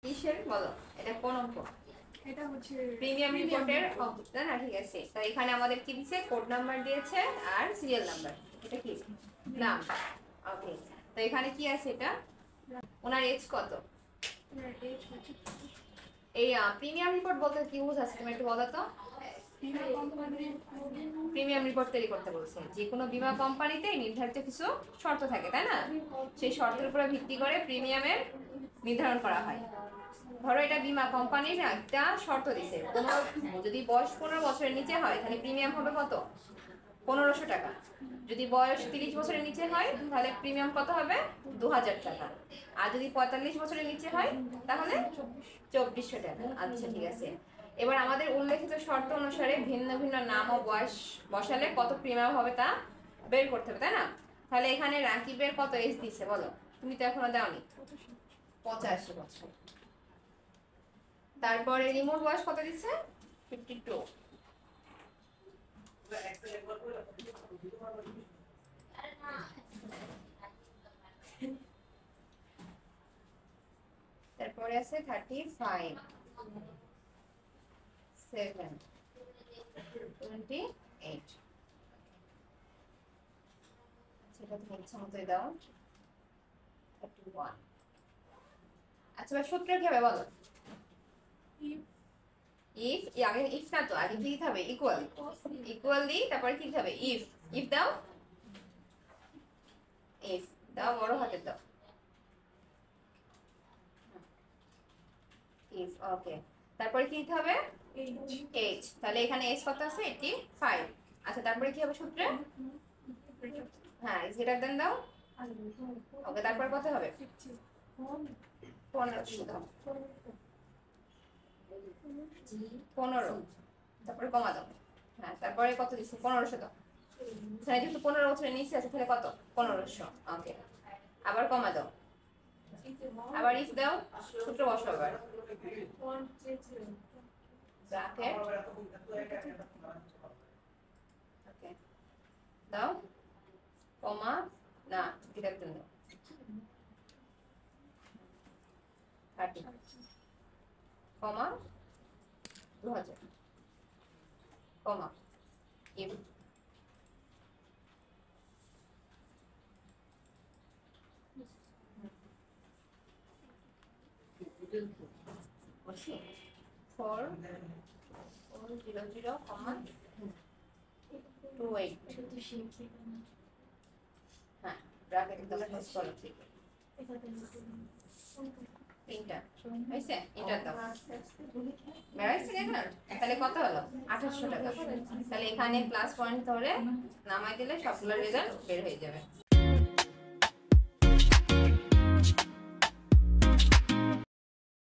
কিসের বলো, এটা কোন অঙ্ক? এটা হচ্ছে প্রিমিয়াম রিপোর্টের অঙ্ক, তাই না? ঠিক আছে, তো এখানে আমাদের কি দিয়েছে, কোড নাম্বার দিয়েছে আর সিরিয়াল নাম্বার। এটা কি নাম? ওকে, তো এখানে কি আছে, এটা ওনার এজ কত? এই প্রিমিয়াম রিপোর্ট বলতে কি বোঝাচ্ছে তুমি একটু বলো তো। প্রিমিয়াম রিপোর্ট তৈরি করতে বলছে, যে কোনো বীমা কোম্পানিতে নির্ধারিত কিছু শর্ত থাকে, তাই না? সেই শর্তের উপরে ভিত্তি করে প্রিমিয়ামের নির্ধারণ করা হয়। ধরো এটা বীমা কোম্পানির একটা শর্ত দিছে, যদি বয়স 15 বছরের নিচে হয় তাহলে প্রিমিয়াম হবে কত? 1500 টাকা। যদি বয়স 30 বছরের নিচে হয় তাহলে প্রিমিয়াম কত হবে? 2000 টাকা। আর যদি 45 বছরের নিচে হয় তাহলে 2400 টাকা। আচ্ছা, ঠিক আছে। এবার আমাদের উল্লেখিত শর্ত অনুসারে ভিন্ন ভিন্ন নাম ও বয়স বসালে কত প্রিমিয়াম হবে তা বের করতে হবে, তাই না? তাহলে এখানে রাকিবের কত এজ দিছে বলো, তুমি তো এখনো দাওনি। 85 বছর। তারপরে রিমোর বয়স কত দিচ্ছে? 52। তারপরে আছে 35, 7, 28। সেটা তুমি ইচ্ছা মতোই দাও। 31। আচ্ছা, সূত্র কি হবে বলো? ইফ, আগে ইফ না তো, আগে কি দিতে হবে? ইকুয়াল। ইকুয়াল দি তারপরে কি দিতে হবে? ইফ। ইফ দাও, ইফ দাও, বড় হাতের দাও। ইফ, ওকে। তারপরে কি দিতে হবে? এইচ। তাহলে এখানে এইচ কত আছে? 85। আচ্ছা, তারপরে কি হবে সূত্রে? হ্যাঁ, ইজ গ্রেটার দেন দাও। ওকে, তারপর কত হবে? 1500 দাও। 15। তারপরে কমা দাও। হ্যাঁ, তারপরে কত দিচ্ছি? 1500 দাও। সেখানে যেহেতু 15 বছরের নিচে আছে তাহলে কত? 1500। ওকে, আবার কমা দাও। আবার ইফ দাও, সূত্র বসাও আবার। ব্র্যাকেট, ওকে দাও, কমা, না এটা দেন দাও। 30, কমা 2000, কমা ইফ। 4400, 28। হ্যাঁ, ব্র্যাকেট দাও, ক্লোজ করো। ঠিক তিনটা হয়েছে, এটা দাও। বেড়াইছে রেজাল্ট, তাহলে কত হলো? 2800 টাকা। তাহলে এখানে প্লাস পয়েন্ট ধরে নামাই দিলে সবগুলো রেজাল্ট বের হয়ে যাবে।